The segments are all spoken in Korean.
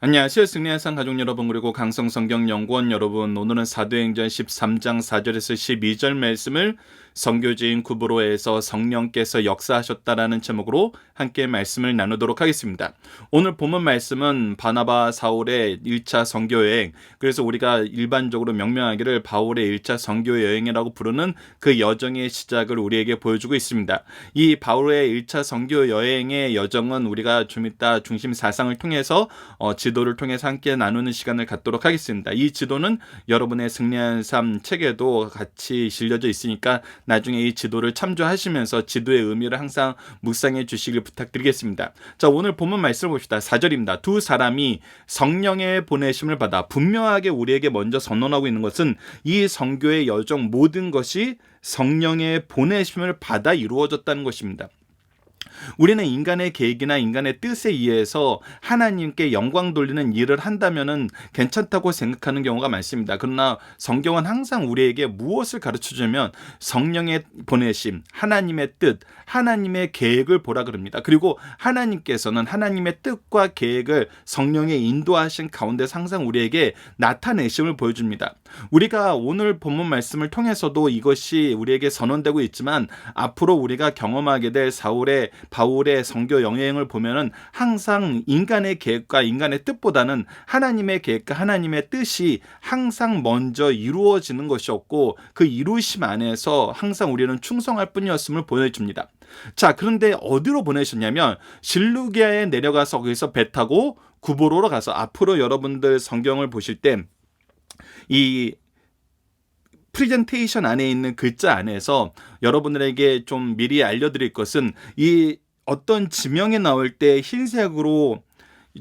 안녕하세요. 승리한산 가족 여러분, 그리고 강성성경연구원 여러분, 오늘은 사도행전 13장 4절에서 12절 말씀을 선교지인 구브로에서 성령께서 역사하셨다라는 제목으로 함께 말씀을 나누도록 하겠습니다. 오늘 본문 말씀은 바나바 사울의 1차 선교여행, 그래서 우리가 일반적으로 명명하기를 바울의 1차 선교여행이라고 부르는 그 여정의 시작을 우리에게 보여주고 있습니다. 이 바울의 1차 선교여행의 여정은 우리가 좀 이따 중심 사상을 통해서 지도를 통해서 함께 나누는 시간을 갖도록 하겠습니다. 이 지도는 여러분의 승리한 삶 책에도 같이 실려져 있으니까 나중에 이 지도를 참조하시면서 지도의 의미를 항상 묵상해 주시길 부탁드리겠습니다. 자, 오늘 본문 말씀을 봅시다. 4절입니다. 두 사람이 성령의 보내심을 받아, 분명하게 우리에게 먼저 선언하고 있는 것은 이 선교의 여정 모든 것이 성령의 보내심을 받아 이루어졌다는 것입니다. 우리는 인간의 계획이나 인간의 뜻에 의해서 하나님께 영광 돌리는 일을 한다면은 괜찮다고 생각하는 경우가 많습니다. 그러나 성경은 항상 우리에게 무엇을 가르쳐주면 성령의 보내심, 하나님의 뜻, 하나님의 계획을 보라 그럽니다. 그리고 하나님께서는 하나님의 뜻과 계획을 성령의 인도하신 가운데서 항상 우리에게 나타내심을 보여줍니다. 우리가 오늘 본문 말씀을 통해서도 이것이 우리에게 선언되고 있지만, 앞으로 우리가 경험하게 될 바울의 선교 여행을 보면은 항상 인간의 계획과 인간의 뜻보다는 하나님의 계획과 하나님의 뜻이 항상 먼저 이루어지는 것이었고, 그 이루심 안에서 항상 우리는 충성할 뿐이었음을 보여줍니다. 자, 그런데 어디로 보내셨냐면 실루기아에 내려가서 거기서 배 타고 구브로로 가서, 앞으로 여러분들 성경을 보실 때 이 프레젠테이션 안에 있는 글자 안에서 여러분들에게 좀 미리 알려드릴 것은, 이 어떤 지명이 나올 때 흰색으로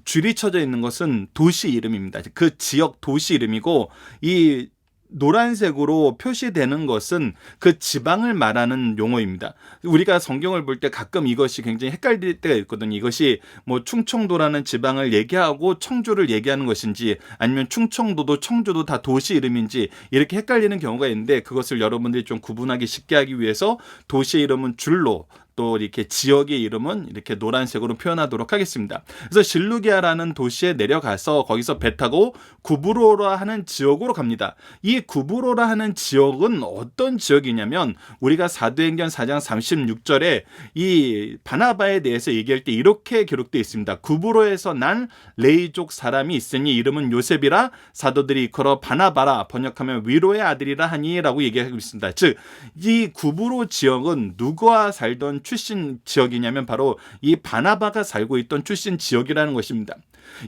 줄이 쳐져 있는 것은 도시 이름입니다. 그 지역 도시 이름이고, 이 노란색으로 표시되는 것은 그 지방을 말하는 용어입니다. 우리가 성경을 볼 때 가끔 이것이 굉장히 헷갈릴 때가 있거든요. 이것이 뭐 충청도라는 지방을 얘기하고 청주를 얘기하는 것인지, 아니면 충청도도 청주도 다 도시 이름인지 이렇게 헷갈리는 경우가 있는데, 그것을 여러분들이 좀 구분하기 쉽게 하기 위해서 도시 이름은 줄로, 또 이렇게 지역의 이름은 이렇게 노란색으로 표현하도록 하겠습니다. 그래서 실루기아라는 도시에 내려가서 거기서 배 타고 구브로라 하는 지역으로 갑니다. 이 구브로라 하는 지역은 어떤 지역이냐면, 우리가 사도행전 4장 36절에 이 바나바에 대해서 얘기할 때 이렇게 기록되어 있습니다. 구브로에서 난 레이족 사람이 있으니 이름은 요셉이라 사도들이 이끌어 바나바라, 번역하면 위로의 아들이라 하니 라고 얘기하고 있습니다. 즉, 이 구브로 지역은 누구와 살던 출신 지역이냐면 바로 이 바나바가 살고 있던 출신 지역이라는 것입니다.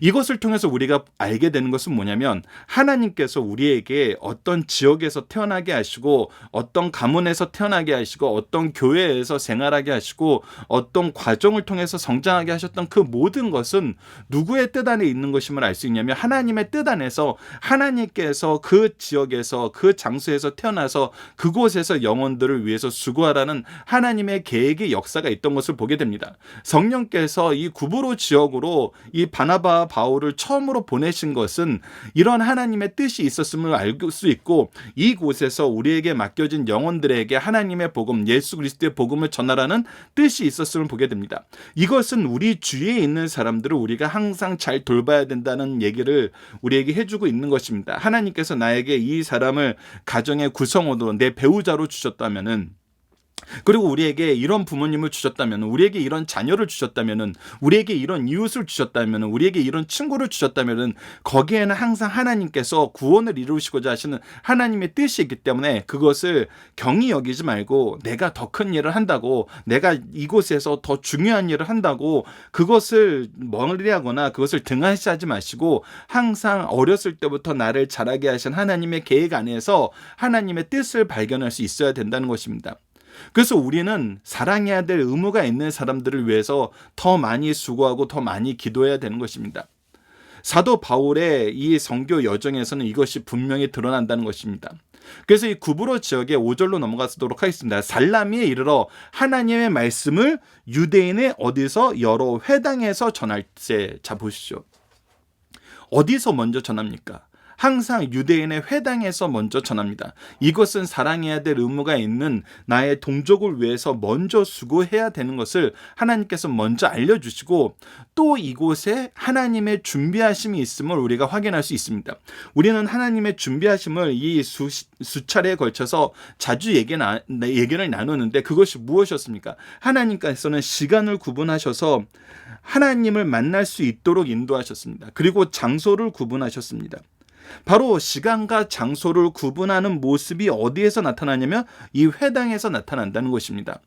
이것을 통해서 우리가 알게 되는 것은 뭐냐면, 하나님께서 우리에게 어떤 지역에서 태어나게 하시고, 어떤 가문에서 태어나게 하시고, 어떤 교회에서 생활하게 하시고, 어떤 과정을 통해서 성장하게 하셨던 그 모든 것은 누구의 뜻 안에 있는 것임을 알 수 있냐면, 하나님의 뜻 안에서 하나님께서 그 지역에서, 그 장소에서 태어나서 그곳에서 영혼들을 위해서 수고하라는 하나님의 계획의 역사가 있던 것을 보게 됩니다. 성령께서 이 구브로 지역으로 이 바나바 바울을 처음으로 보내신 것은 이런 하나님의 뜻이 있었음을 알 수 있고, 이곳에서 우리에게 맡겨진 영혼들에게 하나님의 복음, 예수 그리스도의 복음을 전하라는 뜻이 있었음을 보게 됩니다. 이것은 우리 주위에 있는 사람들을 우리가 항상 잘 돌봐야 된다는 얘기를 우리에게 해주고 있는 것입니다. 하나님께서 나에게 이 사람을 가정의 구성원으로, 내 배우자로 주셨다면은, 그리고 우리에게 이런 부모님을 주셨다면, 우리에게 이런 자녀를 주셨다면, 우리에게 이런 이웃을 주셨다면, 우리에게 이런 친구를 주셨다면, 거기에는 항상 하나님께서 구원을 이루시고자 하시는 하나님의 뜻이 있기 때문에 그것을 경히 여기지 말고, 내가 더 큰 일을 한다고, 내가 이곳에서 더 중요한 일을 한다고 그것을 멀리하거나 그것을 등한시하지 마시고, 항상 어렸을 때부터 나를 자라게 하신 하나님의 계획 안에서 하나님의 뜻을 발견할 수 있어야 된다는 것입니다. 그래서 우리는 사랑해야 될 의무가 있는 사람들을 위해서 더 많이 수고하고 더 많이 기도해야 되는 것입니다. 사도 바울의 이 선교 여정에서는 이것이 분명히 드러난다는 것입니다. 그래서 이 구브로 지역의 5절로 넘어가도록 하겠습니다. 살라미에 이르러 하나님의 말씀을 유대인의 어디서 여러 회당에서 전할세. 자, 보시죠. 어디서 먼저 전합니까? 항상 유대인의 회당에서 먼저 전합니다. 이것은 사랑해야 될 의무가 있는 나의 동족을 위해서 먼저 수고해야 되는 것을 하나님께서 먼저 알려주시고, 또 이곳에 하나님의 준비하심이 있음을 우리가 확인할 수 있습니다. 우리는 하나님의 준비하심을 이 수차례에 걸쳐서 자주 얘기를 나누는데, 그것이 무엇이었습니까? 하나님께서는 시간을 구분하셔서 하나님을 만날 수 있도록 인도하셨습니다. 그리고 장소를 구분하셨습니다. 바로 시간과 장소를 구분하는 모습이 어디에서 나타나냐면 이 회당에서 나타난다는 것입니다.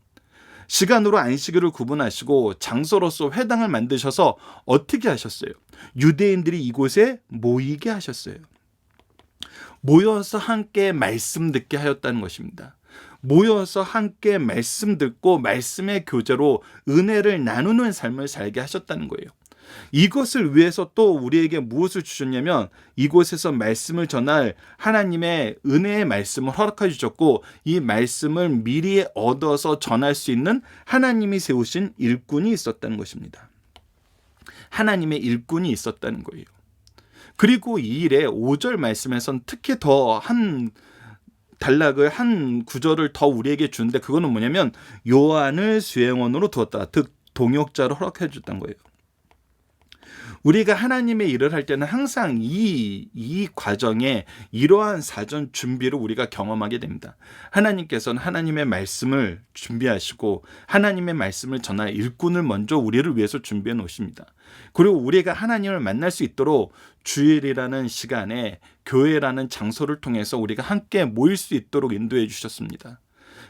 시간으로 안식일을 구분하시고 장소로서 회당을 만드셔서 어떻게 하셨어요? 유대인들이 이곳에 모이게 하셨어요. 모여서 함께 말씀 듣게 하였다는 것입니다. 모여서 함께 말씀 듣고 말씀의 교제로 은혜를 나누는 삶을 살게 하셨다는 거예요. 이것을 위해서 또 우리에게 무엇을 주셨냐면, 이곳에서 말씀을 전할 하나님의 은혜의 말씀을 허락해 주셨고, 이 말씀을 미리 얻어서 전할 수 있는 하나님이 세우신 일꾼이 있었다는 것입니다. 하나님의 일꾼이 있었다는 거예요. 그리고 이 일에 5절 말씀에선 특히 더 한 구절을 더 우리에게 주는데, 그거는 뭐냐면 요한을 수행원으로 두었다. 즉 동역자로 허락해 줬던 거예요. 우리가 하나님의 일을 할 때는 항상 이 과정에 이러한 사전 준비를 우리가 경험하게 됩니다. 하나님께서는 하나님의 말씀을 준비하시고 하나님의 말씀을 전할 일꾼을 먼저 우리를 위해서 준비해 놓으십니다. 그리고 우리가 하나님을 만날 수 있도록 주일이라는 시간에 교회라는 장소를 통해서 우리가 함께 모일 수 있도록 인도해 주셨습니다.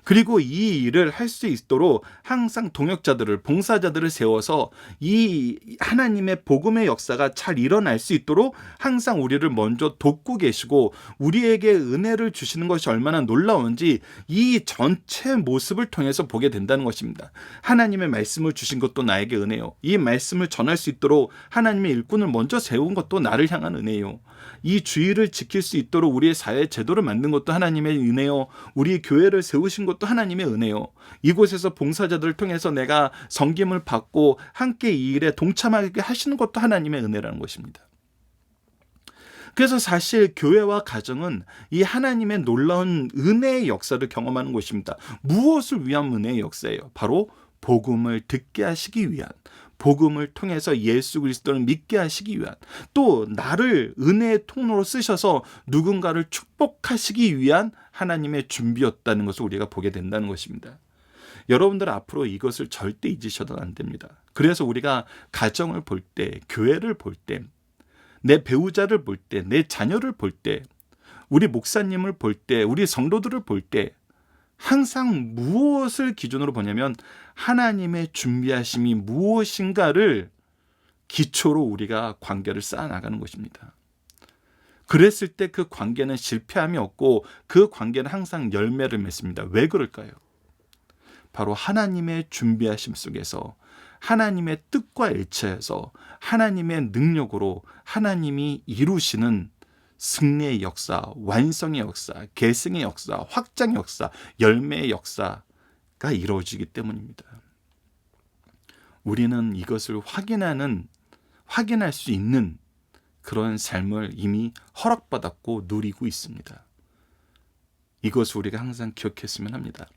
그리고 이 일을 할 수 있도록 항상 동역자들을, 봉사자들을 세워서 이 하나님의 복음의 역사가 잘 일어날 수 있도록 항상 우리를 먼저 돕고 계시고, 우리에게 은혜를 주시는 것이 얼마나 놀라운지 이 전체 모습을 통해서 보게 된다는 것입니다. 하나님의 말씀을 주신 것도 나에게 은혜요. 이 말씀을 전할 수 있도록 하나님의 일꾼을 먼저 세운 것도 나를 향한 은혜요. 이 주의를 지킬 수 있도록 우리의 사회 제도를 만든 것도 하나님의 은혜요. 우리 교회를 세우신 것도 하나님의 은혜요. 이곳에서 봉사자들을 통해서 내가 섬김을 받고 함께 이 일에 동참하게 하시는 것도 하나님의 은혜라는 것입니다. 그래서 사실 교회와 가정은 이 하나님의 놀라운 은혜의 역사를 경험하는 곳입니다. 무엇을 위한 은혜의 역사예요? 바로 복음을 듣게 하시기 위한, 복음을 통해서 예수 그리스도를 믿게 하시기 위한, 또 나를 은혜의 통로로 쓰셔서 누군가를 축복하시기 위한 하나님의 준비였다는 것을 우리가 보게 된다는 것입니다. 여러분들 앞으로 이것을 절대 잊으셔도 안 됩니다. 그래서 우리가 가정을 볼 때, 교회를 볼 때, 내 배우자를 볼 때, 내 자녀를 볼 때, 우리 목사님을 볼 때, 우리 성도들을 볼 때 항상 무엇을 기준으로 보냐면 하나님의 준비하심이 무엇인가를 기초로 우리가 관계를 쌓아나가는 것입니다. 그랬을 때 그 관계는 실패함이 없고 그 관계는 항상 열매를 맺습니다. 왜 그럴까요? 바로 하나님의 준비하심 속에서 하나님의 뜻과 일치해서 하나님의 능력으로 하나님이 이루시는 승리의 역사, 완성의 역사, 계승의 역사, 확장의 역사, 열매의 역사가 이루어지기 때문입니다. 우리는 이것을 확인할 수 있는 그런 삶을 이미 허락받았고 누리고 있습니다. 이것을 우리가 항상 기억했으면 합니다.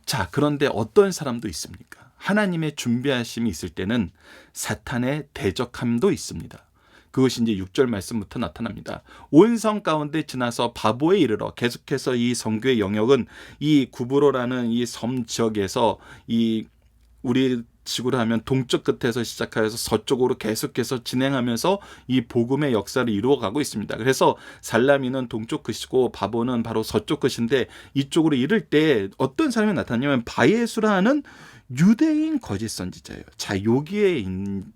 자, 그런데 어떤 사람도 있습니까? 하나님의 준비하심이 있을 때는 사탄의 대적함도 있습니다. 그것이 이제 6절 말씀부터 나타납니다. 온 성 가운데 지나서 바보에 이르러, 계속해서 이 선교의 영역은 이 구브로라는 이 섬 지역에서 이 우리 지구로 하면 동쪽 끝에서 시작하여서 서쪽으로 계속해서 진행하면서 이 복음의 역사를 이루어가고 있습니다. 그래서 살라미는 동쪽 끝이고 바보는 바로 서쪽 끝인데, 이쪽으로 이를 때 어떤 사람이 나타나냐면 바예수라는 유대인 거짓 선지자예요. 자, 여기에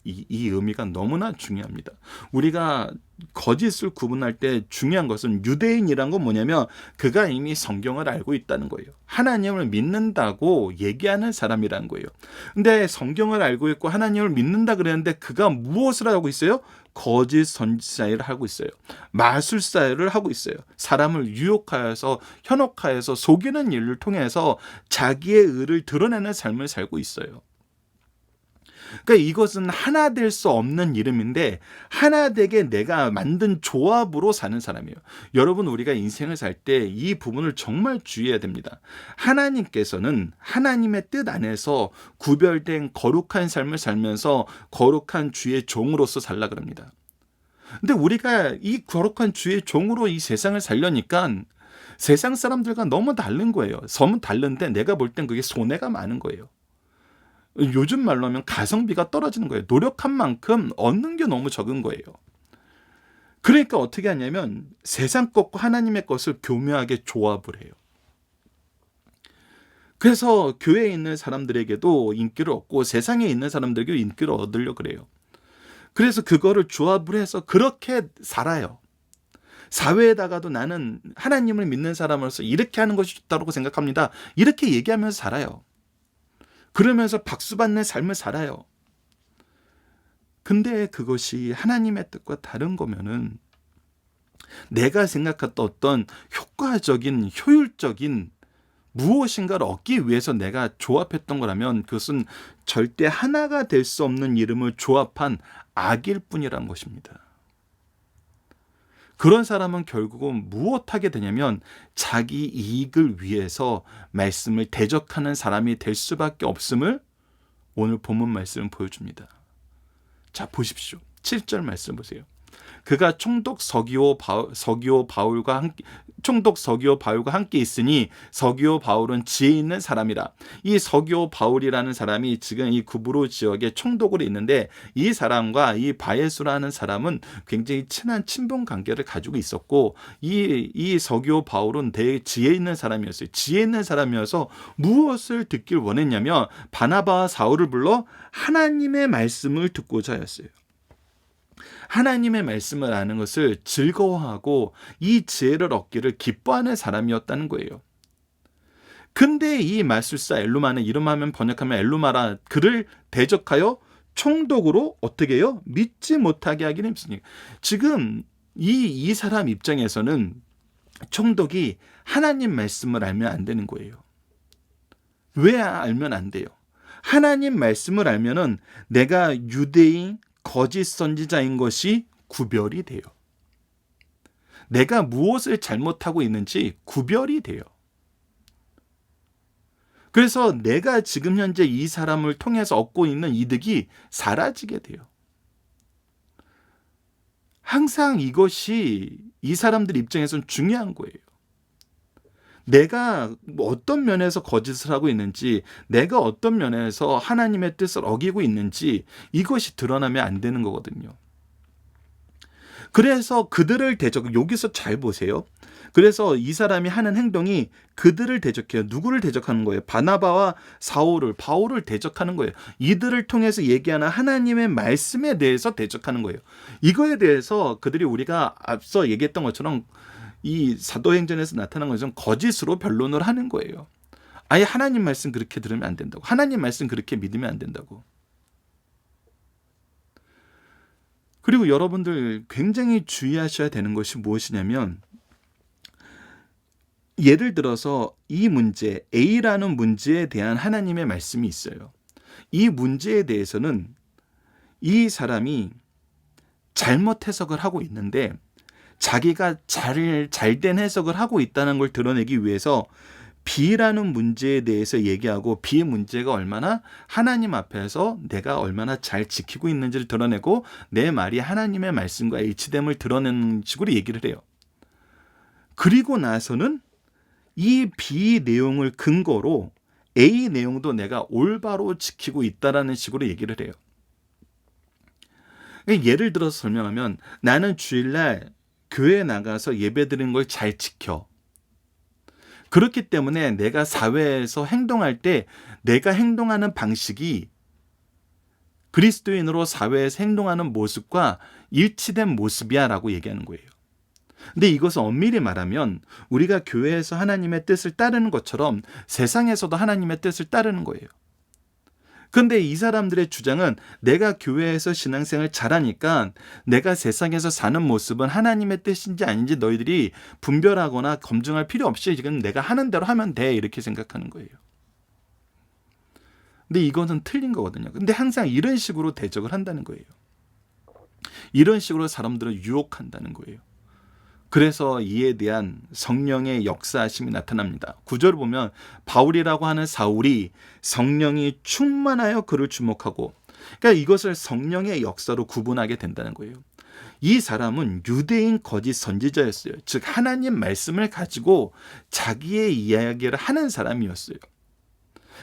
이 의미가 너무나 중요합니다. 우리가 거짓을 구분할 때 중요한 것은, 유대인이란 건 뭐냐면 그가 이미 성경을 알고 있다는 거예요. 하나님을 믿는다고 얘기하는 사람이라는 거예요. 근데 성경을 알고 있고 하나님을 믿는다 그랬는데 그가 무엇을 하고 있어요? 거짓 선지자 일을 하고 있어요. 마술사 일을 하고 있어요. 사람을 유혹하여서 현혹하여서 속이는 일을 통해서 자기의 의를 드러내는 삶을 살고 있어요. 그러니까 이것은 하나 될 수 없는 이름인데 하나 되게 내가 만든 조합으로 사는 사람이에요. 여러분 우리가 인생을 살 때 이 부분을 정말 주의해야 됩니다. 하나님께서는 하나님의 뜻 안에서 구별된 거룩한 삶을 살면서 거룩한 주의 종으로서 살라 그럽니다. 근데 우리가 이 거룩한 주의 종으로 이 세상을 살려니까 세상 사람들과 너무 다른 거예요. 너무 다른데 내가 볼 땐 그게 손해가 많은 거예요. 요즘 말로 하면 가성비가 떨어지는 거예요. 노력한 만큼 얻는 게 너무 적은 거예요. 그러니까 어떻게 하냐면 세상 것과 하나님의 것을 교묘하게 조합을 해요. 그래서 교회에 있는 사람들에게도 인기를 얻고 세상에 있는 사람들에게도 인기를 얻으려고 그래요. 그래서 그거를 조합을 해서 그렇게 살아요. 사회에다가도 나는 하나님을 믿는 사람으로서 이렇게 하는 것이 좋다고 생각합니다. 이렇게 얘기하면서 살아요. 그러면서 박수 받는 삶을 살아요. 근데 그것이 하나님의 뜻과 다른 거면은 내가 생각했던 어떤 효과적인, 효율적인 무엇인가를 얻기 위해서 내가 조합했던 거라면 그것은 절대 하나가 될 수 없는 이름을 조합한 악일 뿐이라는 것입니다. 그런 사람은 결국은 무엇하게 되냐면 자기 이익을 위해서 말씀을 대적하는 사람이 될 수밖에 없음을 오늘 본문 말씀은 보여줍니다. 자 보십시오. 7절 말씀 보세요. 그가 총독 서기오 바울과 함께 있으니 서기오 바울은 지혜 있는 사람이라. 이 서기오 바울이라는 사람이 지금 이 구브로 지역의 총독으로 있는데 이 사람과 이 바예수라는 사람은 굉장히 친한 친분 관계를 가지고 있었고 이 서기오 바울은 되게 지혜 있는 사람이었어요. 지혜 있는 사람이어서 무엇을 듣길 원했냐면 바나바와 사울을 불러 하나님의 말씀을 듣고자 하였어요. 하나님의 말씀을 아는 것을 즐거워하고 이 지혜를 얻기를 기뻐하는 사람이었다는 거예요. 근데 이 마술사 엘루마는 이름하면 번역하면 엘루마라 그를 대적하여 총독으로 어떻게 해요? 믿지 못하게 하기는 힘쓰니까. 지금 이 사람 입장에서는 총독이 하나님 말씀을 알면 안 되는 거예요. 왜 알면 안 돼요? 하나님 말씀을 알면은 내가 유대인 거짓 선지자인 것이 구별이 돼요. 내가 무엇을 잘못하고 있는지 구별이 돼요. 그래서 내가 지금 현재 이 사람을 통해서 얻고 있는 이득이 사라지게 돼요. 항상 이것이 이 사람들 입장에서는 중요한 거예요. 내가 어떤 면에서 거짓을 하고 있는지, 내가 어떤 면에서 하나님의 뜻을 어기고 있는지 이것이 드러나면 안 되는 거거든요. 그래서 그들을 여기서 잘 보세요. 그래서 이 사람이 하는 행동이 그들을 대적해요. 누구를 대적하는 거예요? 바나바와 바울을 대적하는 거예요. 이들을 통해서 얘기하는 하나님의 말씀에 대해서 대적하는 거예요. 이거에 대해서 그들이 우리가 앞서 얘기했던 것처럼 이 사도행전에서 나타난 것은 거짓으로 변론을 하는 거예요. 아예 하나님 말씀 그렇게 들으면 안 된다고. 하나님 말씀 그렇게 믿으면 안 된다고. 그리고 여러분들 굉장히 주의하셔야 되는 것이 무엇이냐면 예를 들어서 이 문제, A라는 문제에 대한 하나님의 말씀이 있어요. 이 문제에 대해서는 이 사람이 잘못 해석을 하고 있는데 자기가 잘된 해석을 하고 있다는 걸 드러내기 위해서 B라는 문제에 대해서 얘기하고 B의 문제가 얼마나 하나님 앞에서 내가 얼마나 잘 지키고 있는지를 드러내고 내 말이 하나님의 말씀과 일치됨을 드러내는 식으로 얘기를 해요. 그리고 나서는 이 B 내용을 근거로 A 내용도 내가 올바로 지키고 있다라는 식으로 얘기를 해요. 예를 들어서 설명하면 나는 주일날 교회에 나가서 예배드리는 걸 잘 지켜. 그렇기 때문에 내가 사회에서 행동할 때 내가 행동하는 방식이 그리스도인으로 사회에서 행동하는 모습과 일치된 모습이야 라고 얘기하는 거예요. 근데 이것은 엄밀히 말하면 우리가 교회에서 하나님의 뜻을 따르는 것처럼 세상에서도 하나님의 뜻을 따르는 거예요. 근데 이 사람들의 주장은 내가 교회에서 신앙생활 잘하니까 내가 세상에서 사는 모습은 하나님의 뜻인지 아닌지 너희들이 분별하거나 검증할 필요 없이 지금 내가 하는 대로 하면 돼 이렇게 생각하는 거예요. 근데 이거는 틀린 거거든요. 근데 항상 이런 식으로 대적을 한다는 거예요. 이런 식으로 사람들을 유혹한다는 거예요. 그래서 이에 대한 성령의 역사하심이 나타납니다. 구절을 보면 바울이라고 하는 사울이 성령이 충만하여 그를 주목하고, 그러니까 이것을 성령의 역사로 구분하게 된다는 거예요. 이 사람은 유대인 거짓 선지자였어요. 즉 하나님 말씀을 가지고 자기의 이야기를 하는 사람이었어요.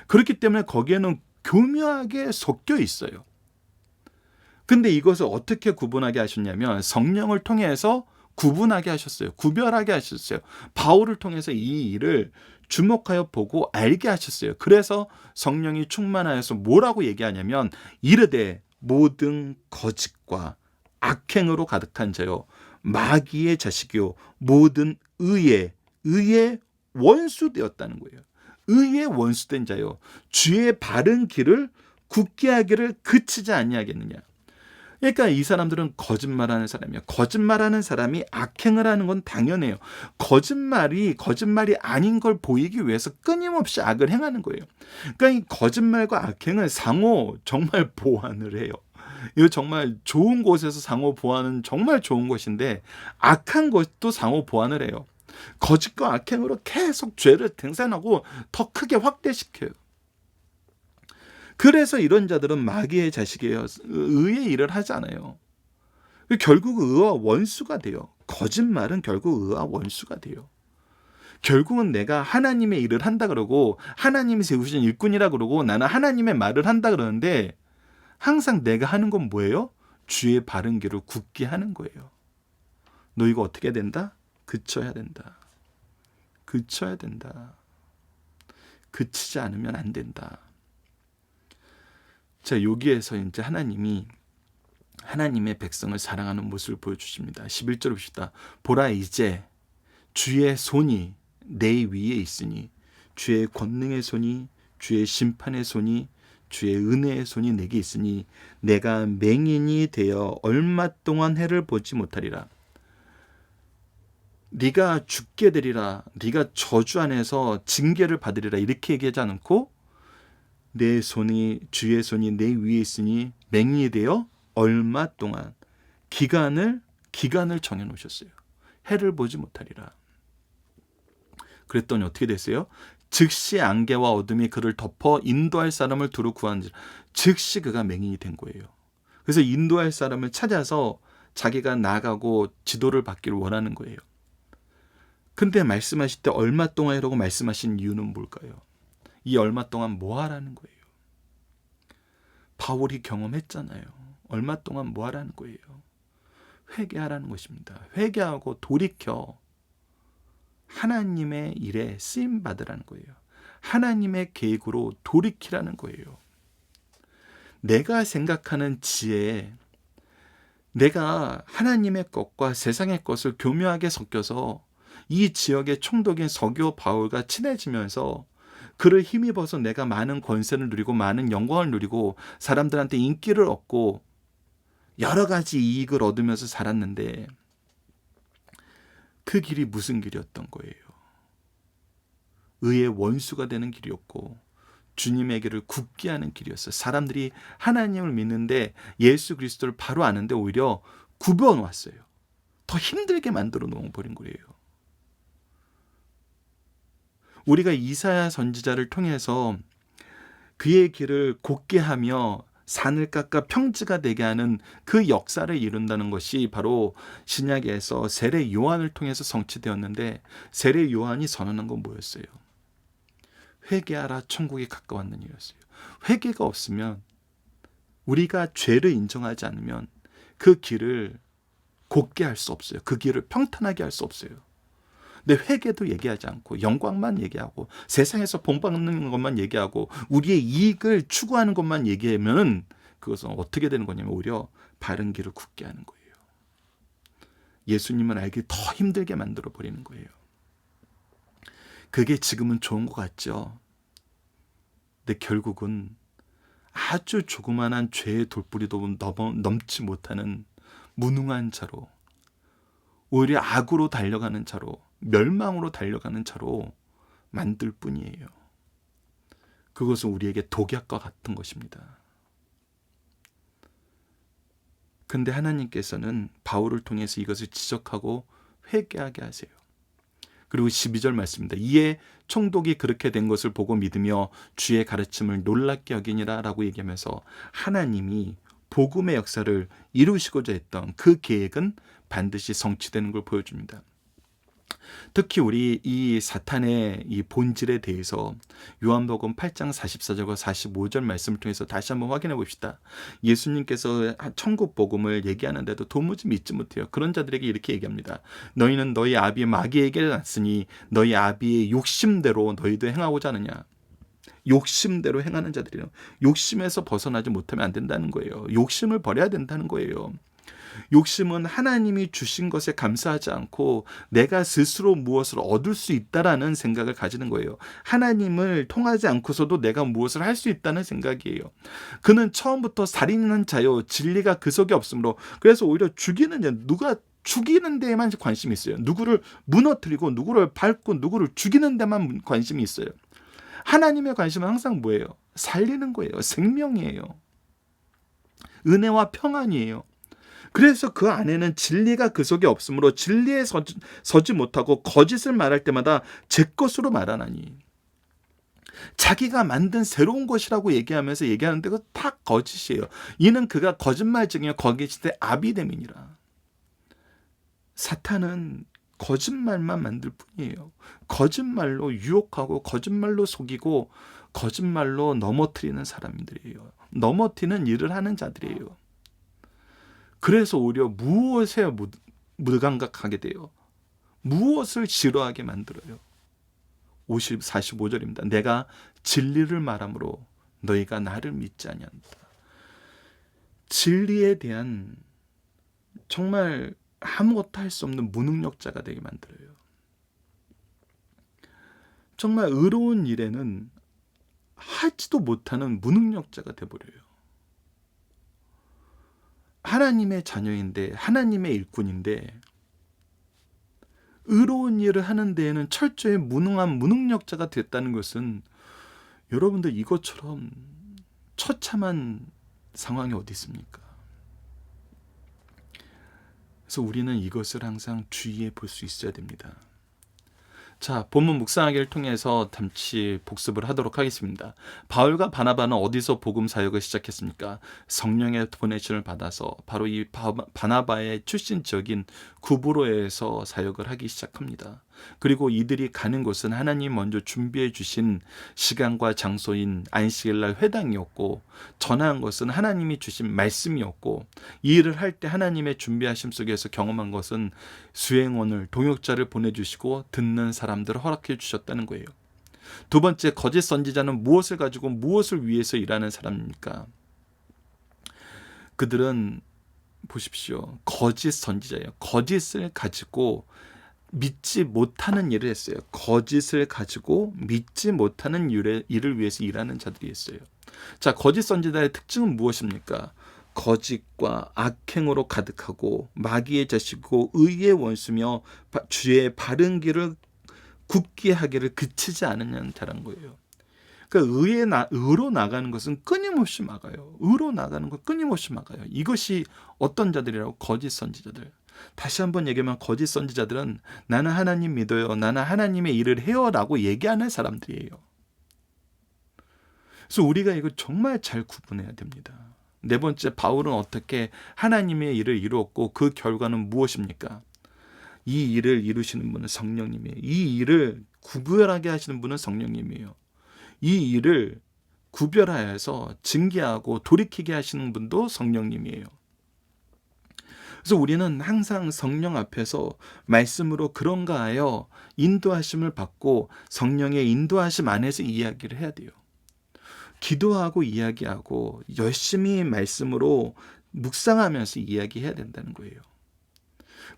그렇기 때문에 거기에는 교묘하게 섞여 있어요. 근데 이것을 어떻게 구분하게 하셨냐면 성령을 통해서 구분하게 하셨어요. 구별하게 하셨어요. 바울을 통해서 이 일을 주목하여 보고 알게 하셨어요. 그래서 성령이 충만하여서 뭐라고 얘기하냐면 이르되 모든 거짓과 악행으로 가득한 자요 마귀의 자식이요 모든 의의 원수 되었다는 거예요. 의의 원수된 자요 주의 바른 길을 굳게 하기를 그치지 아니하겠느냐. 그러니까 이 사람들은 거짓말하는 사람이에요. 거짓말하는 사람이 악행을 하는 건 당연해요. 거짓말이 아닌 걸 보이기 위해서 끊임없이 악을 행하는 거예요. 그러니까 이 거짓말과 악행은 상호 정말 보완을 해요. 이거 정말 좋은 곳에서 상호 보완은 정말 좋은 것인데 악한 것도 상호 보완을 해요. 거짓과 악행으로 계속 죄를 댕산하고 더 크게 확대시켜요. 그래서 이런 자들은 마귀의 자식이에요. 의의 일을 하지 않아요. 결국 의와 원수가 돼요. 거짓말은 결국 의와 원수가 돼요. 결국은 내가 하나님의 일을 한다 그러고 하나님이 세우신 일꾼이라 그러고 나는 하나님의 말을 한다 그러는데 항상 내가 하는 건 뭐예요? 주의 바른 길을 굳게 하는 거예요. 너 이거 어떻게 된다? 그쳐야 된다. 그쳐야 된다. 그치지 않으면 안 된다. 자, 여기에서 이제 하나님이 하나님의 백성을 사랑하는 모습을 보여주십니다. 11절 봅시다. 보라 이제 주의 손이 내 위에 있으니 주의 권능의 손이 주의 심판의 손이 주의 은혜의 손이 내게 있으니 내가 맹인이 되어 얼마 동안 해를 보지 못하리라. 네가 죽게 되리라. 네가 저주 안에서 징계를 받으리라. 이렇게 얘기하지 않고 내 손이 주의 손이 내 위에 있으니 맹인이 되어 얼마 동안 기간을 정해 놓으셨어요. 해를 보지 못하리라. 그랬더니 어떻게 됐어요? 즉시 안개와 어둠이 그를 덮어 인도할 사람을 두루 구한지라. 즉시 그가 맹인이 된 거예요. 그래서 인도할 사람을 찾아서 자기가 나가고 지도를 받기를 원하는 거예요. 근데 말씀하실 때 얼마 동안이라고 말씀하신 이유는 뭘까요? 이 얼마 동안 뭐 하라는 거예요? 바울이 경험했잖아요. 얼마 동안 뭐 하라는 거예요? 회개하라는 것입니다. 회개하고 돌이켜 하나님의 일에 쓰임 받으라는 거예요. 하나님의 계획으로 돌이키라는 거예요. 내가 생각하는 지혜에 내가 하나님의 것과 세상의 것을 교묘하게 섞여서 이 지역의 총독인 서기오 바울과 친해지면서 그를 힘입어서 내가 많은 권세를 누리고 많은 영광을 누리고 사람들한테 인기를 얻고 여러 가지 이익을 얻으면서 살았는데 그 길이 무슨 길이었던 거예요? 의의 원수가 되는 길이었고 주님의 길을 굳게 하는 길이었어요. 사람들이 하나님을 믿는데 예수 그리스도를 바로 아는데 오히려 굽어놓았어요. 더 힘들게 만들어 놓아버린 거예요. 우리가 이사야 선지자를 통해서 그의 길을 곧게 하며 산을 깎아 평지가 되게 하는 그 역사를 이룬다는 것이 바로 신약에서 세례 요한을 통해서 성취되었는데 세례 요한이 선언한 건 뭐였어요? 회개하라 천국이 가까웠는 일이었어요. 회개가 없으면 우리가 죄를 인정하지 않으면 그 길을 곧게 할 수 없어요. 그 길을 평탄하게 할 수 없어요. 근데 회개도 얘기하지 않고 영광만 얘기하고 세상에서 본받는 것만 얘기하고 우리의 이익을 추구하는 것만 얘기하면 그것은 어떻게 되는 거냐면 오히려 바른 길을 굳게 하는 거예요. 예수님을 알기 더 힘들게 만들어 버리는 거예요. 그게 지금은 좋은 것 같죠. 근데 결국은 아주 조그만한 죄의 돌부리도 넘지 못하는 무능한 자로 오히려 악으로 달려가는 자로 멸망으로 달려가는 자로 만들 뿐이에요. 그것은 우리에게 독약과 같은 것입니다. 근데 하나님께서는 바울을 통해서 이것을 지적하고 회개하게 하세요. 그리고 12절 말씀입니다. 이에 총독이 그렇게 된 것을 보고 믿으며 주의 가르침을 놀랍게 여기니라 라고 얘기하면서 하나님이 복음의 역사를 이루시고자 했던 그 계획은 반드시 성취되는 걸 보여줍니다. 특히 우리 이 사탄의 이 본질에 대해서 요한복음 8장 44절과 45절 말씀을 통해서 다시 한번 확인해 봅시다. 예수님께서 천국 복음을 얘기하는데도 도무지 믿지 못해요. 그런 자들에게 이렇게 얘기합니다. 너희는 너희 아비 마귀에게 났으니 너희 아비의 욕심대로 너희도 행하고자 하느냐. 욕심대로 행하는 자들이요. 욕심에서 벗어나지 못하면 안 된다는 거예요. 욕심을 버려야 된다는 거예요. 욕심은 하나님이 주신 것에 감사하지 않고 내가 스스로 무엇을 얻을 수 있다라는 생각을 가지는 거예요. 하나님을 통하지 않고서도 내가 무엇을 할 수 있다는 생각이에요. 그는 처음부터 살인한 자요 진리가 그 속에 없으므로 그래서 오히려 죽이는 자, 누가 죽이는 데에만 관심이 있어요. 누구를 무너뜨리고 누구를 밟고 누구를 죽이는 데만 관심이 있어요. 하나님의 관심은 항상 뭐예요? 살리는 거예요. 생명이에요. 은혜와 평안이에요. 그래서 그 안에는 진리가 그 속에 없으므로 진리에 서지 못하고 거짓을 말할 때마다 제 것으로 말하나니. 자기가 만든 새로운 것이라고 얘기하면서 얘기하는데 그거 다 거짓이에요. 이는 그가 거짓말쟁이여 거기시되 아비데민이라. 사탄은 거짓말만 만들 뿐이에요. 거짓말로 유혹하고 거짓말로 속이고 거짓말로 넘어뜨리는 사람들이에요. 넘어뜨리는 일을 하는 자들이에요. 그래서 오히려 무엇에 무감각하게 돼요. 무엇을 싫어하게 만들어요. 45절입니다. 내가 진리를 말함으로 너희가 나를 믿지 아니한다. 진리에 대한 정말 아무것도 할 수 없는 무능력자가 되게 만들어요. 정말 의로운 일에는 하지도 못하는 무능력자가 돼버려요. 하나님의 자녀인데 하나님의 일꾼인데 의로운 일을 하는 데에는 철저히 무능한 무능력자가 됐다는 것은 여러분들 이것처럼 처참한 상황이 어디 있습니까? 그래서 우리는 이것을 항상 주의해 볼 수 있어야 됩니다. 자, 본문 묵상하기를 통해서 잠시 복습을 하도록 하겠습니다. 바울과 바나바는 어디서 복음 사역을 시작했습니까? 성령의 보내심을 받아서 바로 이 바나바의 출신 지역인 구브로에서 사역을 하기 시작합니다. 그리고 이들이 가는 곳은 하나님 먼저 준비해 주신 시간과 장소인 안식일날 회당이었고 전한 것은 하나님이 주신 말씀이었고 이 일을 할 때 하나님의 준비하심 속에서 경험한 것은 수행원을 동역자를 보내주시고 듣는 사람들을 허락해 주셨다는 거예요. 두 번째, 거짓 선지자는 무엇을 가지고 무엇을 위해서 일하는 사람입니까? 그들은 보십시오. 거짓 선지자예요. 거짓을 가지고 믿지 못하는 일을 했어요. 거짓을 가지고 믿지 못하는 일을 위해서 일하는 자들이 있어요. 자, 거짓 선지자의 특징은 무엇입니까? 거짓과 악행으로 가득하고 마귀의 자식이고 의의 원수며 주의 바른 길을 굳게 하기를 그치지 않느냐는 자란 거예요. 그러니까 의로 나가는 것은 끊임없이 막아요. 의로 나가는 것 끊임없이 막아요. 이것이 어떤 자들이라고? 거짓 선지자들. 다시 한번 얘기하면 거짓 선지자들은 나는 하나님 믿어요. 나는 하나님의 일을 해요 라고 얘기하는 사람들이에요. 그래서 우리가 이거 정말 잘 구분해야 됩니다. 네 번째, 바울은 어떻게 하나님의 일을 이루었고 그 결과는 무엇입니까? 이 일을 이루시는 분은 성령님이에요. 이 일을 구별하게 하시는 분은 성령님이에요. 이 일을 구별하여서 징계하고 돌이키게 하시는 분도 성령님이에요. 그래서 우리는 항상 성령 앞에서 말씀으로 그런가 하여 인도하심을 받고 성령의 인도하심 안에서 이야기를 해야 돼요. 기도하고 이야기하고 열심히 말씀으로 묵상하면서 이야기해야 된다는 거예요.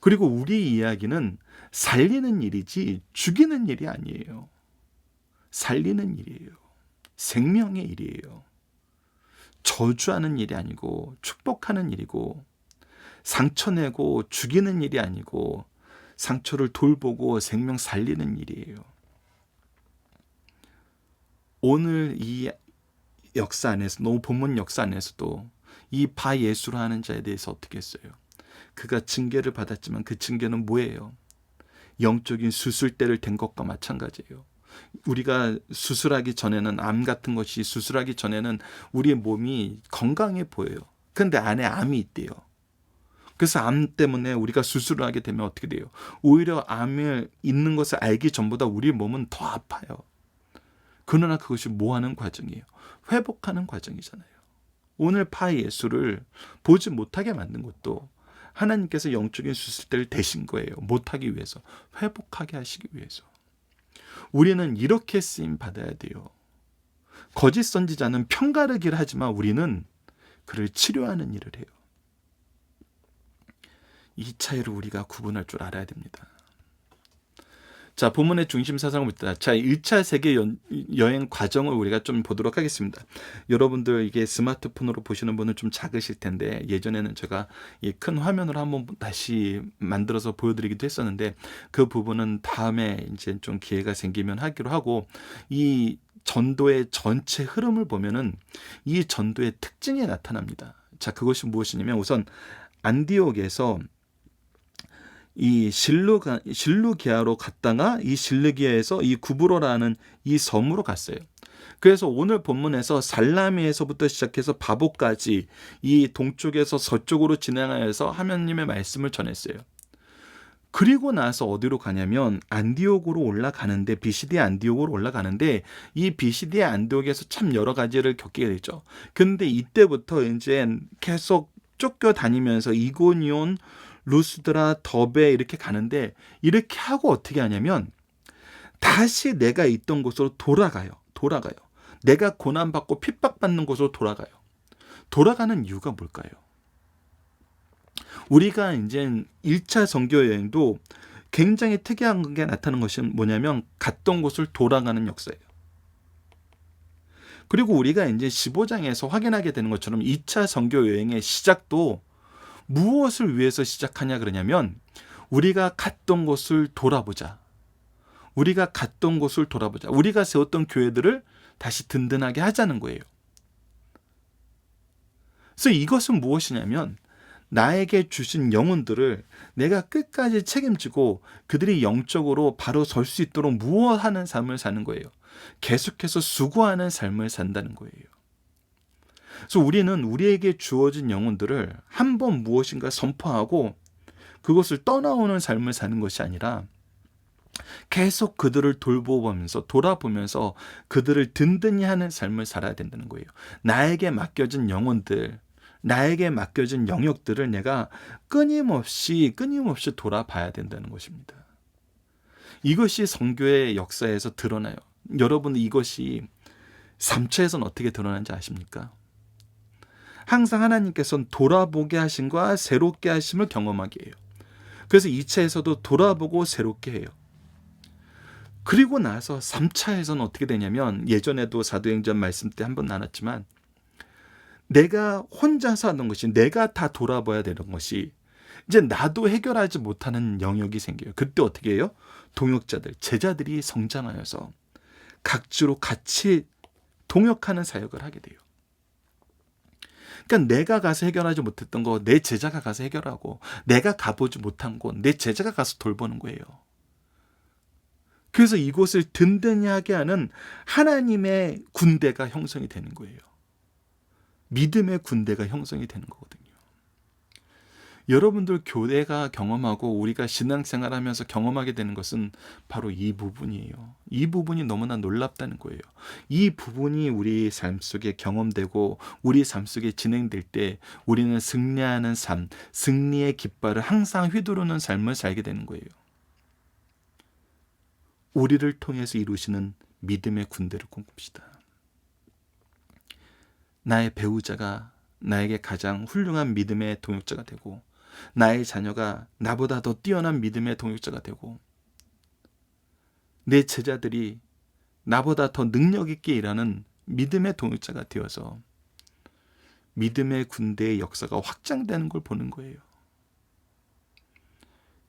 그리고 우리 이야기는 살리는 일이지 죽이는 일이 아니에요. 살리는 일이에요. 생명의 일이에요. 저주하는 일이 아니고 축복하는 일이고 상처내고 죽이는 일이 아니고 상처를 돌보고 생명 살리는 일이에요. 오늘 이 역사 안에서, 너무 본문 역사 안에서도 이 바 예수로 하는 자에 대해서 어떻게 했어요? 그가 징계를 받았지만 그 징계는 뭐예요? 영적인 수술대를 댄 것과 마찬가지예요. 우리가 수술하기 전에는, 암 같은 것이 수술하기 전에는 우리의 몸이 건강해 보여요. 근데 안에 암이 있대요. 그래서 암 때문에 우리가 수술을 하게 되면 어떻게 돼요? 오히려 암을 있는 것을 알기 전보다 우리 몸은 더 아파요. 그러나 그것이 뭐 하는 과정이에요? 회복하는 과정이잖아요. 오늘 바 예수를 보지 못하게 만든 것도 하나님께서 영적인 수술대를 대신 거예요. 못하기 위해서, 회복하게 하시기 위해서. 우리는 이렇게 쓰임 받아야 돼요. 거짓 선지자는 편가르기를 하지만 우리는 그를 치료하는 일을 해요. 이 차이를 우리가 구분할 줄 알아야 됩니다. 자, 본문의 중심 사상을 봅니다. 자, 1차 세계 여행 과정을 우리가 좀 보도록 하겠습니다. 여러분들 이게 스마트폰으로 보시는 분은 좀 작으실 텐데, 예전에는 제가 이 큰 화면으로 한번 다시 만들어서 보여드리기도 했었는데, 그 부분은 다음에 이제 좀 기회가 생기면 하기로 하고, 이 전도의 전체 흐름을 보면은 이 전도의 특징이 나타납니다. 자, 그것이 무엇이냐면, 우선 안디옥에서 이 실루기아로 갔다가 이 실루기아에서 이 구브로라는 이 섬으로 갔어요. 그래서 오늘 본문에서 살라미에서부터 시작해서 바보까지 이 동쪽에서 서쪽으로 진행하여서 하나님의 말씀을 전했어요. 그리고 나서 어디로 가냐면 안디옥으로 올라가는데, 비시디아 안디옥으로 올라가는데, 이 비시디아 안디옥에서 참 여러 가지를 겪게 되죠. 근데 이때부터 이제 계속 쫓겨다니면서 이고니온, 루스드라, 더베 이렇게 가는데, 이렇게 하고 어떻게 하냐면 다시 내가 있던 곳으로 돌아가요. 내가 고난받고 핍박받는 곳으로 돌아가요. 돌아가는 이유가 뭘까요? 우리가 이제 1차 선교 여행도 굉장히 특이한 게 나타나는 것이 뭐냐면 갔던 곳을 돌아가는 역사예요. 그리고 우리가 이제 15장에서 확인하게 되는 것처럼 2차 선교 여행의 시작도 무엇을 위해서 시작하냐 그러냐면, 우리가 갔던 곳을 돌아보자. 우리가 세웠던 교회들을 다시 든든하게 하자는 거예요. 그래서 이것은 무엇이냐면, 나에게 주신 영혼들을 내가 끝까지 책임지고 그들이 영적으로 바로 설 수 있도록 무엇하는 삶을 사는 거예요. 계속해서 수고하는 삶을 산다는 거예요. 그래서 우리는 우리에게 주어진 영혼들을 한번 무엇인가 선포하고 그것을 떠나오는 삶을 사는 것이 아니라, 계속 그들을 돌아보면서 그들을 든든히 하는 삶을 살아야 된다는 거예요. 나에게 맡겨진 영혼들, 나에게 맡겨진 영역들을 내가 끊임없이 돌아봐야 된다는 것입니다. 이것이 선교의 역사에서 드러나요. 여러분, 이것이 3차에서는 어떻게 드러나는지 아십니까? 항상 하나님께서는 돌아보게 하심과 새롭게 하심을 경험하게 해요. 그래서 2차에서도 돌아보고 새롭게 해요. 그리고 나서 3차에서는 어떻게 되냐면, 예전에도 사도행전 말씀 때 한번 나눴지만, 내가 혼자서 하는 것이, 내가 다 돌아봐야 되는 것이 이제 나도 해결하지 못하는 영역이 생겨요. 그때 어떻게 해요? 동역자들, 제자들이 성장하여서 각주로 같이 동역하는 사역을 하게 돼요. 그러니까 내가 가서 해결하지 못했던 거 내 제자가 가서 해결하고, 내가 가보지 못한 곳 내 제자가 가서 돌보는 거예요. 그래서 이곳을 든든히 하게 하는 하나님의 군대가 형성이 되는 거예요. 믿음의 군대가 형성이 되는 거거든요. 여러분들 교회가 경험하고 우리가 신앙생활하면서 경험하게 되는 것은 바로 이 부분이에요. 이 부분이 너무나 놀랍다는 거예요. 이 부분이 우리 삶 속에 경험되고 우리 삶 속에 진행될 때 우리는 승리하는 삶, 승리의 깃발을 항상 휘두르는 삶을 살게 되는 거예요. 우리를 통해서 이루시는 믿음의 군대를 꿈꿉시다. 나의 배우자가 나에게 가장 훌륭한 믿음의 동역자가 되고, 나의 자녀가 나보다 더 뛰어난 믿음의 동역자가 되고, 내 제자들이 나보다 더 능력 있게 일하는 믿음의 동역자가 되어서 믿음의 군대의 역사가 확장되는 걸 보는 거예요.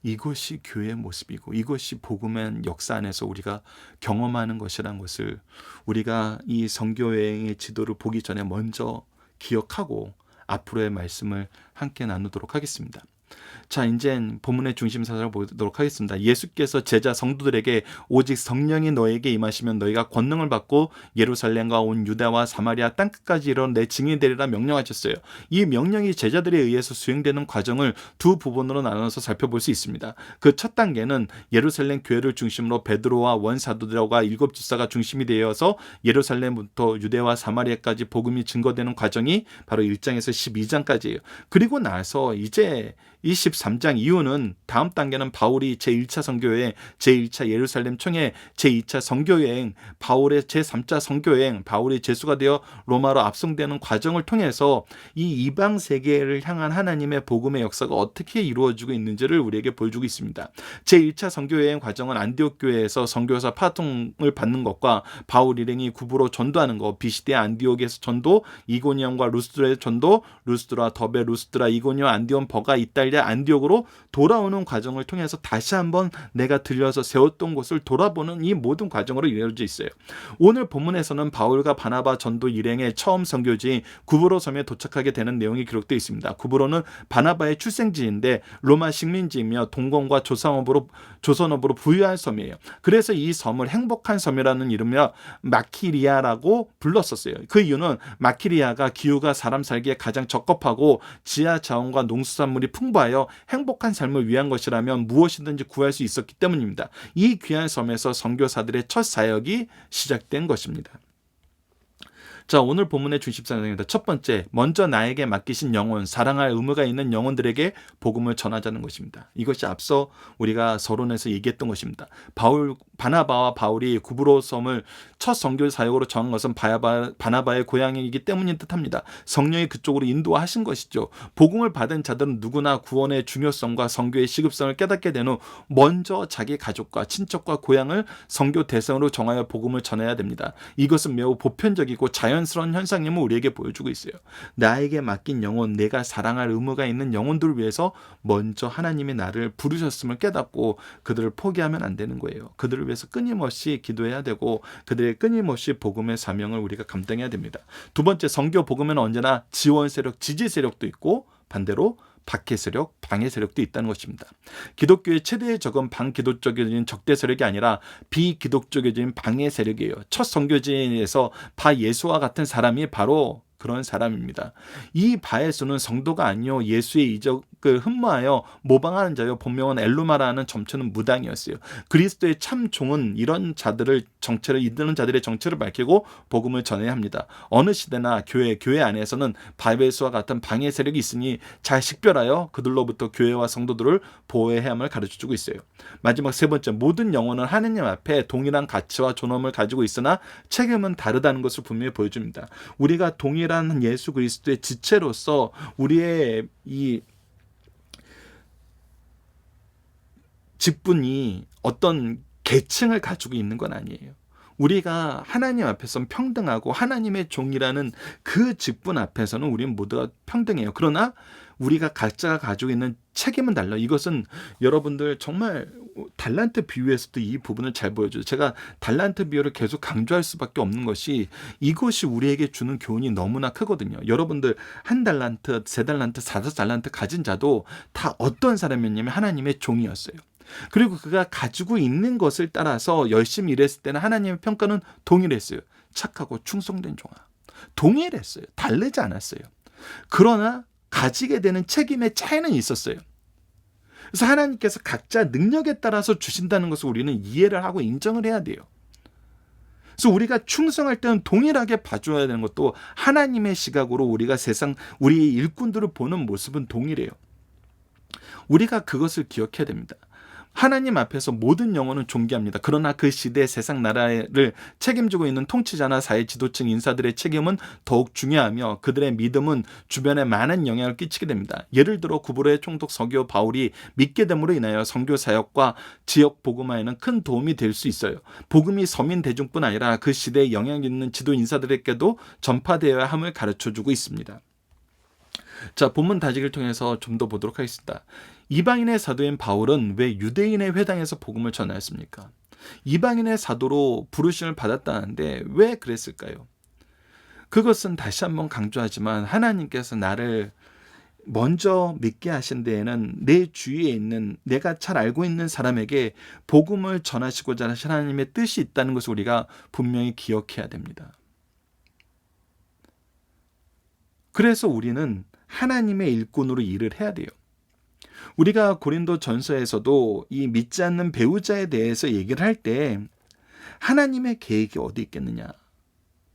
이것이 교회의 모습이고 이것이 복음의 역사 안에서 우리가 경험하는 것이라는 것을 우리가 이 선교여행의 지도를 보기 전에 먼저 기억하고 앞으로의 말씀을 함께 나누도록 하겠습니다. 자, 이제 본문의 중심 사상을 보도록 하겠습니다. 예수께서 제자 성도들에게 오직 성령이 너에게 임하시면 너희가 권능을 받고 예루살렘과 온 유다와 사마리아 땅끝까지 이르러 내 증인이 되리라 명령하셨어요. 이 명령이 제자들에 의해서 수행되는 과정을 두 부분으로 나눠서 살펴볼 수 있습니다. 그 첫 단계는 예루살렘 교회를 중심으로 베드로와 원사도들과 일곱 집사가 중심이 되어서 예루살렘부터 유대와 사마리아까지 복음이 증거되는 과정이 바로 1장에서 12장까지예요. 그리고 나서 이제 23장 이후는 다음 단계는 바울이 제1차 선교여행, 제1차 예루살렘 총회, 제2차 선교여행, 바울의 제3차 선교여행, 바울이 제수가 되어 로마로 압송되는 과정을 통해서 이 이방 세계를 향한 하나님의 복음의 역사가 어떻게 이루어지고 있는지를 우리에게 보여주고 있습니다. 제1차 선교여행 과정은 안디옥 교회에서 선교사 파송을 받는 것과 바울 일행이 구부로 전도하는 것, 비시대 안디옥에서 전도, 이고니온과 루스드라의 전도, 루스드라, 더베, 루스드라, 이고니온, 안디온, 버가, 이탈리아 안디옥으로 돌아오는 과정을 통해서 다시 한번 내가 들려서 세웠던 곳을 돌아보는 이 모든 과정으로 이루어져 있어요. 오늘 본문에서는 바울과 바나바 전도 일행의 처음 선교지인 구브로 섬에 도착하게 되는 내용이 기록되어 있습니다. 구브로는 바나바의 출생지인데 로마 식민지이며 동공과 조선업으로 부유한 섬이에요. 그래서 이 섬을 행복한 섬이라는 이름이라 마키리아라고 불렀었어요. 그 이유는 마키리아가 기후가 사람 살기에 가장 적합하고 지하 자원과 농수산물이 풍부하여 행복한 삶을 위한 것이라면 무엇이든지 구할 수 있었기 때문입니다. 이 귀한 섬에서 선교사들의 첫 사역이 시작된 것입니다. 자, 오늘 본문의 중심 사항입니다. 첫 번째, 먼저 나에게 맡기신 영혼, 사랑할 의무가 있는 영혼들에게 복음을 전하자는 것입니다. 이것이 앞서 우리가 서론에서 얘기했던 것입니다. 바나바와 바울이 구브로 섬을 첫 선교 사역으로 정한 것은 바나바의 고향이기 때문인 듯합니다. 성령이 그쪽으로 인도하신 것이죠. 복음을 받은 자들은 누구나 구원의 중요성과 선교의 시급성을 깨닫게 된 후 먼저 자기 가족과 친척과 고향을 선교 대상으로 정하여 복음을 전해야 됩니다. 이것은 매우 보편적이고 자연스러운 현상임을 우리에게 보여주고 있어요. 나에게 맡긴 영혼, 내가 사랑할 의무가 있는 영혼들을 위해서 먼저 하나님이 나를 부르셨음을 깨닫고 그들을 포기하면 안 되는 거예요. 그들을 위해서 끊임없이 기도해야 되고 그들의 끊임없이 복음의 사명을 우리가 감당해야 됩니다. 두 번째, 선교 복음에는 언제나 지원 세력, 지지 세력도 있고 반대로 박해 세력, 방해 세력도 있다는 것입니다. 기독교의 최대의 적은 반기독적인 적대 세력이 아니라 비기독적인 방해 세력이에요. 첫 선교지에서 바 예수와 같은 사람이 바로 그런 사람입니다. 이 바에서는 성도가 아니요 예수의 이적을 흠모하여 모방하는 자요 본명은 엘루마라는 점처는 무당이었어요. 그리스도의 참 종은 이런 자들의 정체를 밝히고 복음을 전해야 합니다. 어느 시대나 교회 안에서는 바예수와 같은 방해 세력이 있으니 잘 식별하여 그들로부터 교회와 성도들을 보호해야 함을 가르쳐주고 있어요. 마지막 세 번째, 모든 영혼은 하느님 앞에 동일한 가치와 존엄을 가지고 있으나 책임은 다르다는 것을 분명히 보여줍니다. 우리가 동일한 예수 그리스도의 지체로서 우리의 이 직분이 어떤 계층을 가지고 있는 건 아니에요. 우리가 하나님 앞에서는 평등하고 하나님의 종이라는 그 직분 앞에서는 우리는 모두가 평등해요. 그러나 우리가 각자가 가지고 있는 책임은 달라. 이것은 여러분들 정말 달란트 비유에서도 이 부분을 잘 보여줘요. 제가 달란트 비유를 계속 강조할 수밖에 없는 것이 이것이 우리에게 주는 교훈이 너무나 크거든요. 여러분들 1달란트, 3달란트, 4달란트 가진 자도 다 어떤 사람이었냐면 하나님의 종이었어요. 그리고 그가 가지고 있는 것을 따라서 열심히 일했을 때는 하나님의 평가는 동일했어요. 착하고 충성된 종아. 동일했어요. 다르지 않았어요. 그러나 가지게 되는 책임의 차이는 있었어요. 그래서 하나님께서 각자 능력에 따라서 주신다는 것을 우리는 이해를 하고 인정을 해야 돼요. 그래서 우리가 충성할 때는 동일하게 봐줘야 되는 것도 하나님의 시각으로 우리가 우리 일꾼들을 보는 모습은 동일해요. 우리가 그것을 기억해야 됩니다. 하나님 앞에서 모든 영혼은 존귀합니다. 그러나 그 시대 세상 나라를 책임지고 있는 통치자나 사회 지도층 인사들의 책임은 더욱 중요하며 그들의 믿음은 주변에 많은 영향을 끼치게 됩니다. 예를 들어 구브로의 총독 서기오 바울이 믿게 됨으로 인하여 선교 사역과 지역 복음화에는 큰 도움이 될 수 있어요. 복음이 서민 대중뿐 아니라 그 시대에 영향 있는 지도 인사들에게도 전파되어야 함을 가르쳐주고 있습니다. 자, 본문 다지기를 통해서 좀 더 보도록 하겠습니다. 이방인의 사도인 바울은 왜 유대인의 회당에서 복음을 전하였습니까? 이방인의 사도로 부르심을 받았다는데 왜 그랬을까요? 그것은 다시 한번 강조하지만 하나님께서 나를 먼저 믿게 하신 데에는 내 주위에 있는 내가 잘 알고 있는 사람에게 복음을 전하시고자 하신 하나님의 뜻이 있다는 것을 우리가 분명히 기억해야 됩니다. 그래서 우리는 하나님의 일꾼으로 일을 해야 돼요. 우리가 고린도 전서에서도 이 믿지 않는 배우자에 대해서 얘기를 할 때 하나님의 계획이 어디 있겠느냐?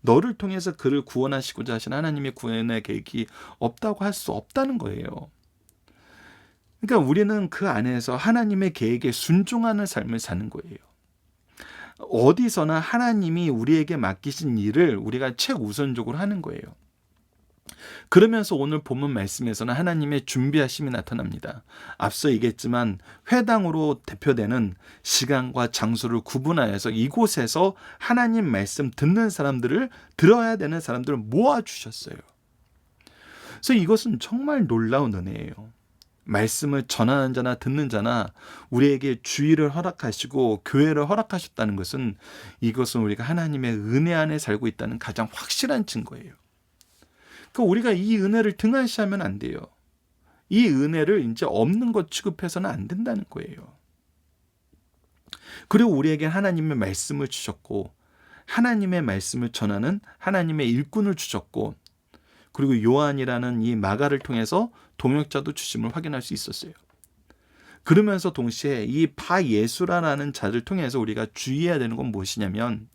너를 통해서 그를 구원하시고자 하신 하나님의 구원의 계획이 없다고 할 수 없다는 거예요. 그러니까 우리는 그 안에서 하나님의 계획에 순종하는 삶을 사는 거예요. 어디서나 하나님이 우리에게 맡기신 일을 우리가 최우선적으로 하는 거예요. 그러면서 오늘 본문 말씀에서는 하나님의 준비하심이 나타납니다. 앞서 얘기했지만 회당으로 대표되는 시간과 장소를 구분하여서 이곳에서 하나님 말씀 듣는 사람들을, 들어야 되는 사람들을 모아주셨어요. 그래서 이것은 정말 놀라운 은혜예요. 말씀을 전하는 자나 듣는 자나 우리에게 주의를 허락하시고 교회를 허락하셨다는 것은, 이것은 우리가 하나님의 은혜 안에 살고 있다는 가장 확실한 증거예요. 그러니까 우리가 이 은혜를 등한시하면 안 돼요. 이 은혜를 이제 없는 것 취급해서는 안 된다는 거예요. 그리고 우리에게 하나님의 말씀을 주셨고, 하나님의 말씀을 전하는 하나님의 일꾼을 주셨고, 그리고 요한이라는 이 마가를 통해서 동역자도 주심을 확인할 수 있었어요. 그러면서 동시에 이 바예수라라는 자를 통해서 우리가 주의해야 되는 건 무엇이냐면,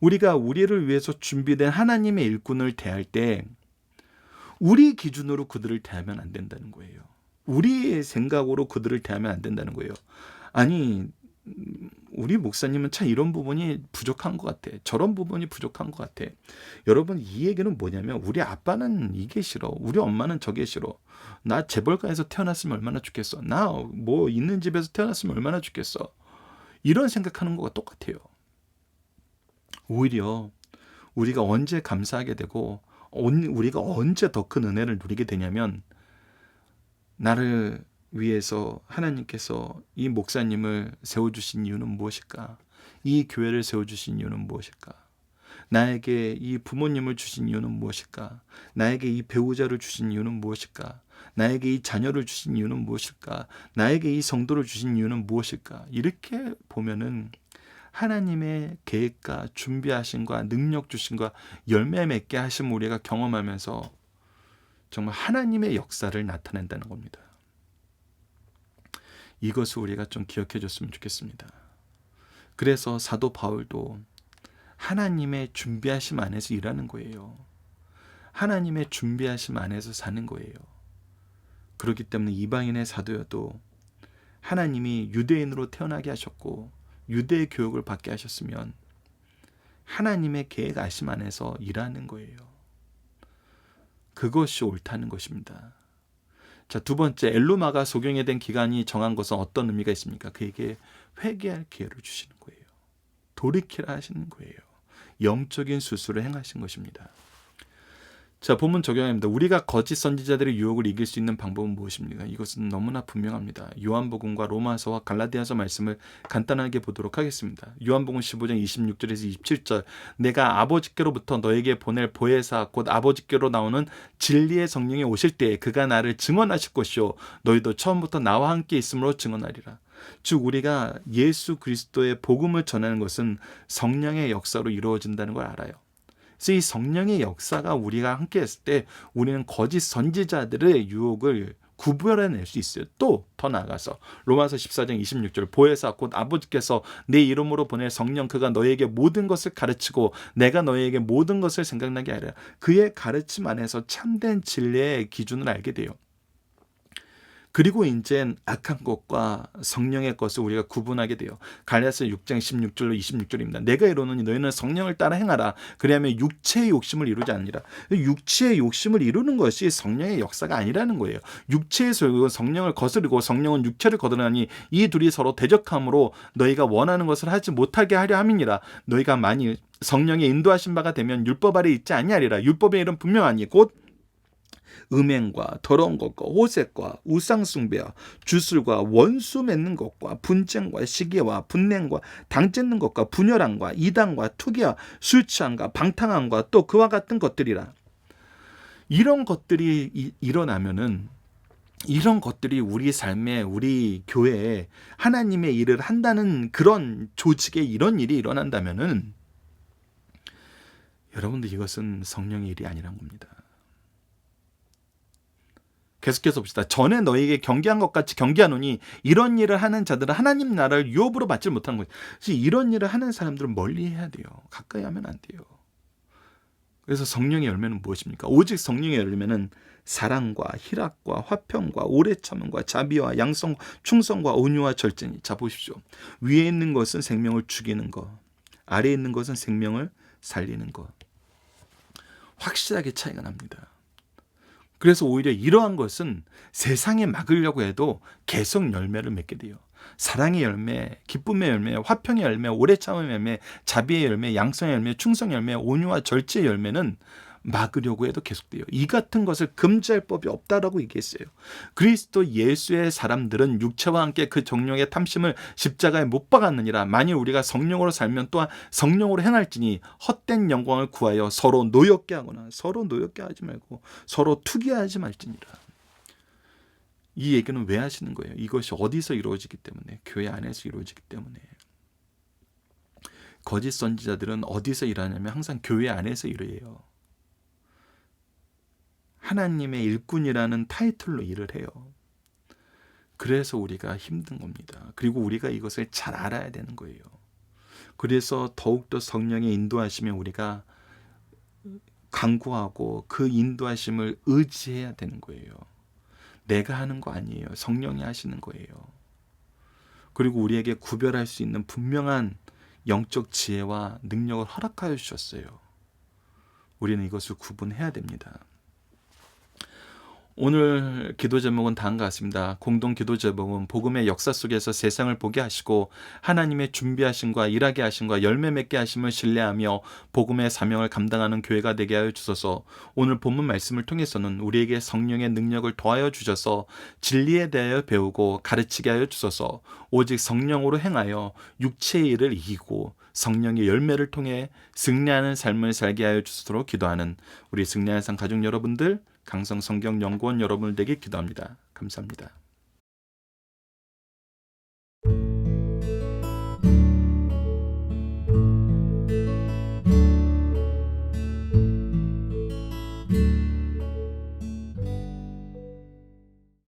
우리가 우리를 위해서 준비된 하나님의 일꾼을 대할 때 우리 기준으로 그들을 대하면 안 된다는 거예요. 우리의 생각으로 그들을 대하면 안 된다는 거예요. 아니, 우리 목사님은 참 이런 부분이 부족한 것 같아. 저런 부분이 부족한 것 같아. 여러분, 이 얘기는 뭐냐면, 우리 아빠는 이게 싫어. 우리 엄마는 저게 싫어. 나 재벌가에서 태어났으면 얼마나 좋겠어. 나 뭐 있는 집에서 태어났으면 얼마나 좋겠어. 이런 생각하는 거가 똑같아요. 오히려 우리가 언제 감사하게 되고 우리가 언제 더 큰 은혜를 누리게 되냐면, 나를 위해서 하나님께서 이 목사님을 세워주신 이유는 무엇일까? 이 교회를 세워주신 이유는 무엇일까? 나에게 이 부모님을 주신 이유는 무엇일까? 나에게 이 배우자를 주신 이유는 무엇일까? 나에게 이 자녀를 주신 이유는 무엇일까? 나에게 이 성도를 주신 이유는 무엇일까? 이렇게 보면은 하나님의 계획과 준비하심과 능력 주심과 열매 맺게 하심 우리가 경험하면서 정말 하나님의 역사를 나타낸다는 겁니다. 이것을 우리가 좀 기억해 줬으면 좋겠습니다. 그래서 사도 바울도 하나님의 준비하심 안에서 일하는 거예요. 하나님의 준비하심 안에서 사는 거예요. 그렇기 때문에 이방인의 사도여도 하나님이 유대인으로 태어나게 하셨고 유대의 교육을 받게 하셨으면 하나님의 계획 아심 안에서 일하는 거예요. 그것이 옳다는 것입니다. 자, 두 번째, 엘루마가 소경에 된 기간이 정한 것은 어떤 의미가 있습니까? 그에게 회개할 기회를 주시는 거예요. 돌이키라 하시는 거예요. 영적인 수술을 행하신 것입니다. 자, 본문 적용합니다. 우리가 거짓 선지자들의 유혹을 이길 수 있는 방법은 무엇입니까? 이것은 너무나 분명합니다. 요한복음과 로마서와 갈라디아서 말씀을 간단하게 보도록 하겠습니다. 요한복음 15장 26절에서 27절, 내가 아버지께로부터 너에게 보낼 보혜사 곧 아버지께로 나오는 진리의 성령이 오실 때에 그가 나를 증언하실 것이요 너희도 처음부터 나와 함께 있음으로 증언하리라. 즉 우리가 예수 그리스도의 복음을 전하는 것은 성령의 역사로 이루어진다는 걸 알아요. 그래서 이 성령의 역사가 우리가 함께 했을 때 우리는 거짓 선지자들의 유혹을 구별해낼 수 있어요. 또 더 나아가서 로마서 14장 26절, 보혜사 곧 아버지께서 내 이름으로 보낼 성령 그가 너희에게 모든 것을 가르치고 내가 너희에게 모든 것을 생각나게 하리라. 그의 가르침 안에서 참된 진리의 기준을 알게 돼요. 그리고 이제 악한 것과 성령의 것을 우리가 구분하게 돼요. 갈라디아서 6장 16절로 26절입니다. 내가 이르노니 너희는 성령을 따라 행하라. 그리하면 육체의 욕심을 이루지 않으리라. 육체의 욕심을 이루는 것이 성령의 역사가 아니라는 거예요. 육체의 성령을 거스르고 성령은 육체를 거드르나니 이 둘이 서로 대적함으로 너희가 원하는 것을 하지 못하게 하려 함이니라. 너희가 만일 성령의 인도하신 바가 되면 율법 아래 있지 아니하리라. 율법의 일은 분명하니 곧 음행과 더러운 것과 호색과 우상숭배와 주술과 원수 맺는 것과 분쟁과 시기와 분냉과 당짓는 것과 분열함과 이단과 투기와 술 취함과 방탕함과 또 그와 같은 것들이라. 이런 것들이 일어나면은, 이런 것들이 우리 삶에, 우리 교회에 하나님의 일을 한다는 그런 조직에 이런 일이 일어난다면은 여러분들, 이것은 성령의 일이 아니란 겁니다. 계속해서 봅시다. 전에 너희에게 경계한 것 같이 경계하노니 이런 일을 하는 자들은 하나님 나라를 유업으로 받지 못하는 거예요. 이런 일을 하는 사람들은 멀리해야 돼요. 가까이 하면 안 돼요. 그래서 성령의 열매는 무엇입니까? 오직 성령의 열매는 사랑과 희락과 화평과 오래 참음과 자비와 양성, 충성과 온유와 절제니. 자, 보십시오. 위에 있는 것은 생명을 죽이는 것, 아래에 있는 것은 생명을 살리는 것. 확실하게 차이가 납니다. 그래서 오히려 이러한 것은 세상에 막으려고 해도 계속 열매를 맺게 돼요. 사랑의 열매, 기쁨의 열매, 화평의 열매, 오래 참음의 열매, 자비의 열매, 양성의 열매, 충성의 열매, 온유와 절제의 열매는 막으려고 해도 계속돼요. 이 같은 것을 금지할 법이 없다라고 얘기했어요. 그리스도 예수의 사람들은 육체와 함께 그 정령의 탐심을 십자가에 못 박았느니라. 만일 우리가 성령으로 살면 또한 성령으로 행할지니 헛된 영광을 구하여 서로 노엽게 하거나, 서로 노엽게 하지 말고 서로 투기하지 말지니라. 이 얘기는 왜 하시는 거예요? 이것이 어디서 이루어지기 때문에? 교회 안에서 이루어지기 때문에. 거짓 선지자들은 어디서 일하냐면 항상 교회 안에서 일해요. 하나님의 일꾼이라는 타이틀로 일을 해요. 그래서 우리가 힘든 겁니다. 그리고 우리가 이것을 잘 알아야 되는 거예요. 그래서 더욱더 성령의 인도하심에 우리가 간구하고 그 인도하심을 의지해야 되는 거예요. 내가 하는 거 아니에요. 성령이 하시는 거예요. 그리고 우리에게 구별할 수 있는 분명한 영적 지혜와 능력을 허락하여 주셨어요. 우리는 이것을 구분해야 됩니다. 오늘 기도 제목은 다음과 같습니다. 공동 기도 제목은 복음의 역사 속에서 세상을 보게 하시고 하나님의 준비하심과 일하게 하심과 열매 맺게 하심을 신뢰하며 복음의 사명을 감당하는 교회가 되게 하여 주소서. 오늘 본문 말씀을 통해서는 우리에게 성령의 능력을 더하여 주셔서 진리에 대하여 배우고 가르치게 하여 주소서. 오직 성령으로 행하여 육체의 일을 이기고 성령의 열매를 통해 승리하는 삶을 살게 하여 주시도록 기도하는 우리 승리하는 삶 가족 여러분들, 강성 성경 연구원 여러분을 되게 기도합니다. 감사합니다.